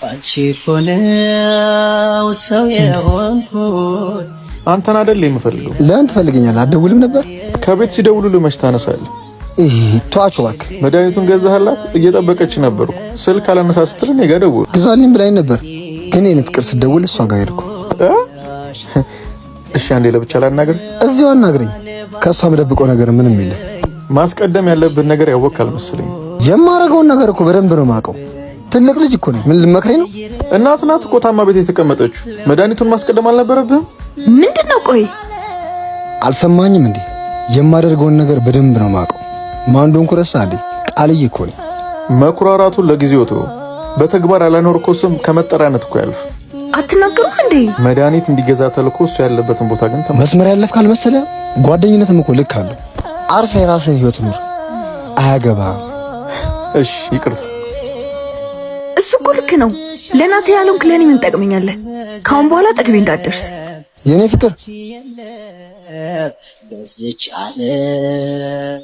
አንቺ ኮነው ሰው የሆንኩት አንተን አይደል የምፈልገው። ለምን ትፈልገኛለህ? አትደውልም ነበር? ከቤት ሲደውሉልህ መች ታነሳለህ? ተዋቸው እባክህ። መድኃኒቱን ገዛህላት? እየጠበቀች ነበርኩ። ስልክ አላነሳ ስትል እኔ ጋር ደወልኩ። ግዛልኝ ብላኝ ነበር፣ ግን የኔ ፍቅር ስትደውል እሷ ጋር ሄድኩ። እሺ አንዴ ለብቻ ላናግር። እዚሁ አናግረኝ። ከእሷ የምደብቀው ነገር ምንም የለም። ማስቀደም ያለብን ነገር ያወቅህ አልመሰለኝም። የማረገውን ነገር እኮ በደንብ ነው የማውቀው። ትልቅ ልጅ እኮ ነኝ። ምን ልመክረኝ ነው? እናት ናት እኮ ታማ ቤት የተቀመጠችው። መድኃኒቱን ማስቀደም አልነበረብህም? ምንድነው? ቆይ አልሰማኝም እንዴ? የማደርገውን ነገር በደንብ ነው የማውቀው። ማን እንደሆንኩ ረሳህ እንዴ? ቃልዬ እኮ ነኝ። መኩራራቱን ለጊዜው ተወው። በተግባር ያላኖርከው ስም ከመጠሪያነት እኮ ያልፍ። አትናገሩም እንዴ? መድኃኒት እንዲገዛ ተልኮ እሱ ያለበትን ቦታ ግን መስመር ያለፍክ አልመሰለህ? ጓደኝነትም እኮ ልክ አለው። አርፈህ የራስህን ህይወት ኑር። አያገባህም። እሺ ይቅርታ። እሱ እኮ ልክ ነው። ለናቴ ያለውን ክለኔ ምን ጠቅመኛለህ? ካሁን በኋላ ጠግቤ እንዳትደርስ የኔ ፍቅር። በዚች ዓለም